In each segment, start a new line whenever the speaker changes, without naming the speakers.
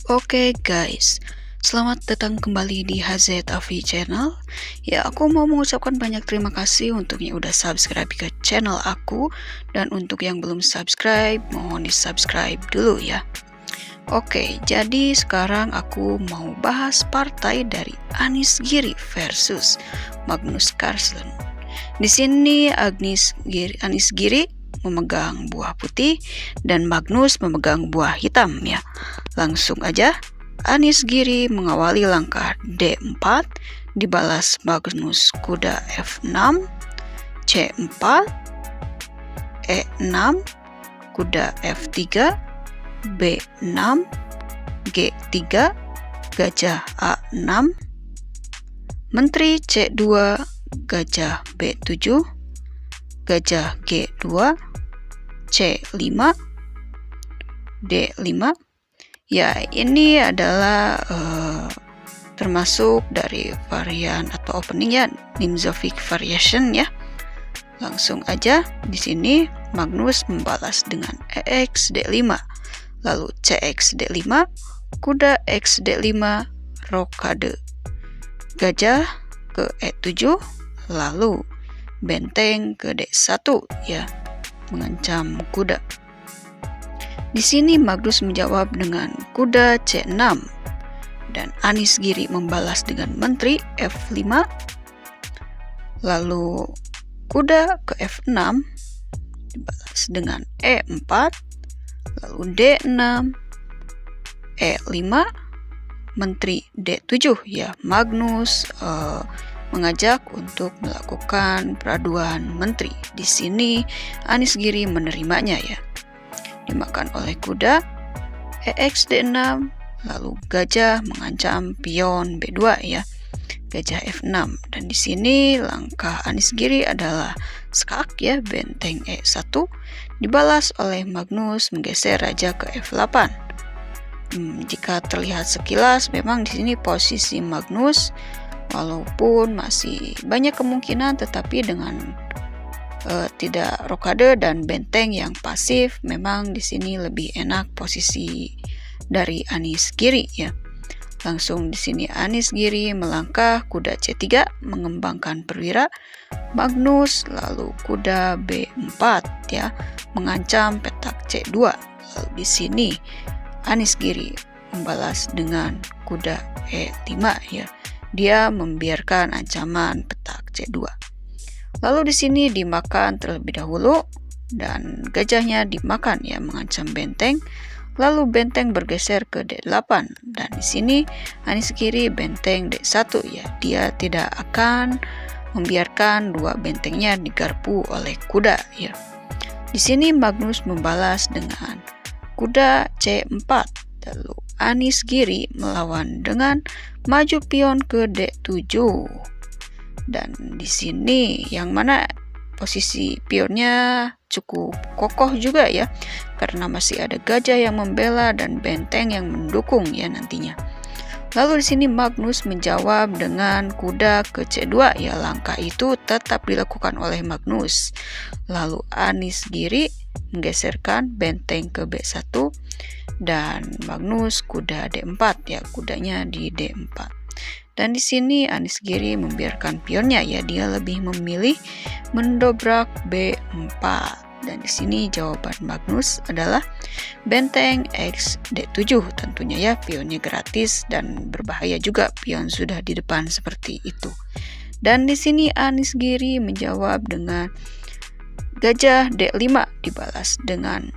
Oke guys, selamat datang kembali di HZAV Channel. Ya, aku mau mengucapkan banyak terima kasih untuk yang udah subscribe ke channel aku. Dan untuk yang belum subscribe, mohon di subscribe dulu ya. Oke, jadi sekarang aku mau bahas partai dari Anies Giri versus Magnus Carlsen. Di sini Anies Giri memegang buah putih dan Magnus memegang buah hitam ya. Langsung aja, Anies Giri mengawali langkah D4, dibalas Magnus kuda F6, C4, E6, kuda F3, B6, G3, gajah A6, menteri C2, gajah B7, gajah G2, C5, D5. Ya, ini adalah termasuk dari varian atau openingnya Nimzowitsch variation ya. Langsung aja di sini Magnus membalas dengan EX D5, lalu CX D5, kuda X D5, rokade gajah ke E7, lalu benteng ke D1 ya, mengancam kuda. Di sini Magnus menjawab dengan kuda C6 dan Anies Giri membalas dengan menteri F5, lalu kuda ke F6 dibalas dengan E4, lalu D6, E5, menteri D7 ya. Magnus mengajak untuk melakukan peraduan menteri. Di sini Anies Giri menerimanya ya. Dimakan oleh kuda EX D6, lalu gajah mengancam pion B2 ya. Gajah F6, dan di sini langkah Anies Giri adalah skak ya, benteng E1, dibalas oleh Magnus menggeser raja ke F8. Jika terlihat sekilas memang di sini posisi Magnus walaupun masih banyak kemungkinan, tetapi dengan tidak rokade dan benteng yang pasif, memang di sini lebih enak posisi dari Anies Giri ya. Langsung di sini Anies Giri melangkah kuda C3 mengembangkan perwira Magnus, lalu kuda B4 ya mengancam petak C2. Lalu di sini Anies Giri membalas dengan kuda E5 ya. Dia membiarkan ancaman petak C2. Lalu di sini dimakan terlebih dahulu dan gajahnya dimakan ya, mengancam benteng. Lalu benteng bergeser ke D8 dan di sini Anies Giri benteng D1 ya. Dia tidak akan membiarkan dua bentengnya digarpu oleh kuda ya. Di sini Magnus membalas dengan kuda C4. Lalu Anies Giri melawan dengan maju pion ke D7. Dan di sini yang mana posisi pionnya cukup kokoh juga ya, karena masih ada gajah yang membela dan benteng yang mendukung ya nantinya. Lalu di sini Magnus menjawab dengan kuda ke C2 ya, langkah itu tetap dilakukan oleh Magnus. Lalu Anies Giri menggeserkan benteng ke B1 dan Magnus kuda D4 ya, kudanya di D4. Dan di sini Anies Giri membiarkan pionnya ya, dia lebih memilih mendobrak B4. Dan di sini jawaban Magnus adalah benteng X D7 tentunya ya, pionnya gratis dan berbahaya juga pion sudah di depan seperti itu. Dan di sini Anies Giri menjawab dengan gajah D5 dibalas dengan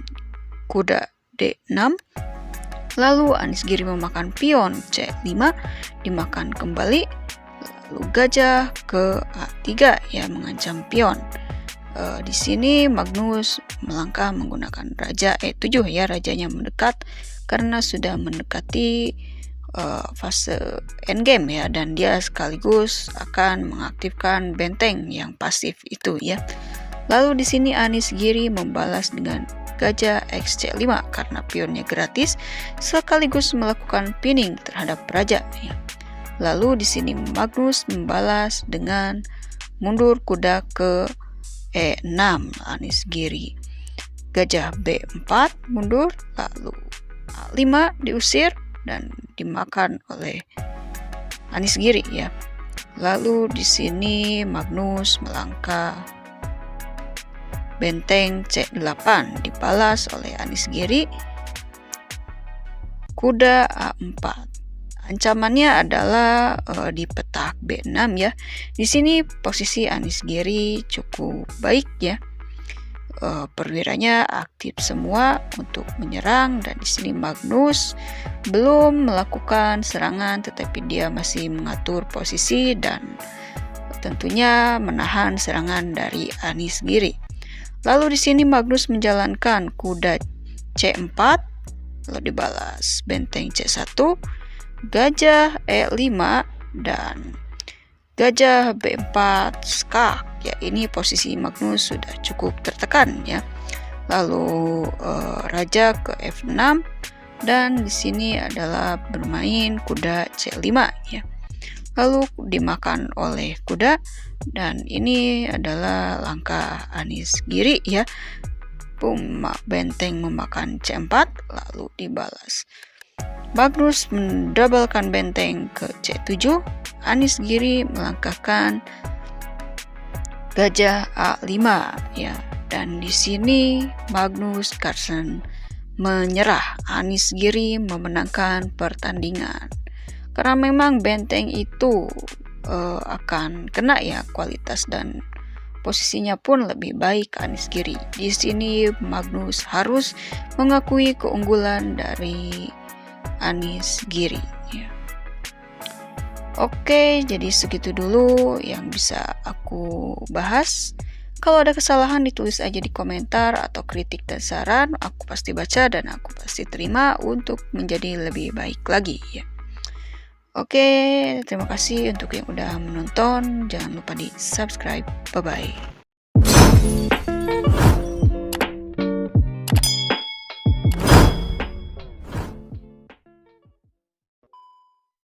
kuda D6. Lalu Anies Giri memakan pion C5, dimakan kembali, lalu gajah ke A3 ya, mengancam pion. Di sini Magnus melangkah menggunakan raja E7 ya, rajanya mendekat karena sudah mendekati fase endgame ya, dan dia sekaligus akan mengaktifkan benteng yang pasif itu ya. Lalu di sini Anies Giri membalas dengan gajah XC5 karena pionnya gratis, sekaligus melakukan pinning terhadap raja ya. Lalu di sini Magnus membalas dengan mundur kuda ke E6 Anies Giri. Gajah B4 mundur, lalu A5 diusir, dan dimakan oleh Anies Giri ya. Lalu di sini Magnus melangkah benteng C8 dibalas oleh Anies Giri. Kuda A4. Ancamannya adalah di petak B6 ya. Di sini posisi Anies Giri cukup baik ya. Perwiranya aktif semua untuk menyerang, dan di sini Magnus belum melakukan serangan tetapi dia masih mengatur posisi dan tentunya menahan serangan dari Anies Giri. Lalu di sini Magnus menjalankan kuda C4 lalu dibalas benteng C1, gajah E5 dan gajah B4 skak. Ya, ini posisi Magnus sudah cukup tertekan ya. Lalu raja ke F6 dan di sini adalah bermain kuda C5 ya. Lalu dimakan oleh kuda, dan ini adalah langkah Anies Giri ya. Benteng memakan C4 lalu dibalas. Magnus mendobelkan benteng ke C7. Anies Giri melangkahkan gajah A5 ya, dan di sini Magnus Carlsen menyerah. Anies Giri memenangkan pertandingan karena memang benteng itu akan kena ya kualitas, dan posisinya pun lebih baik Anies Giri. Di sini Magnus harus mengakui keunggulan dari Anies Giri ya. Oke, jadi segitu dulu yang bisa aku bahas. Kalau ada kesalahan ditulis aja di komentar, atau kritik dan saran aku pasti baca dan aku pasti terima untuk menjadi lebih baik lagi ya. Oke, terima kasih untuk yang udah menonton. Jangan lupa di subscribe. Bye-bye.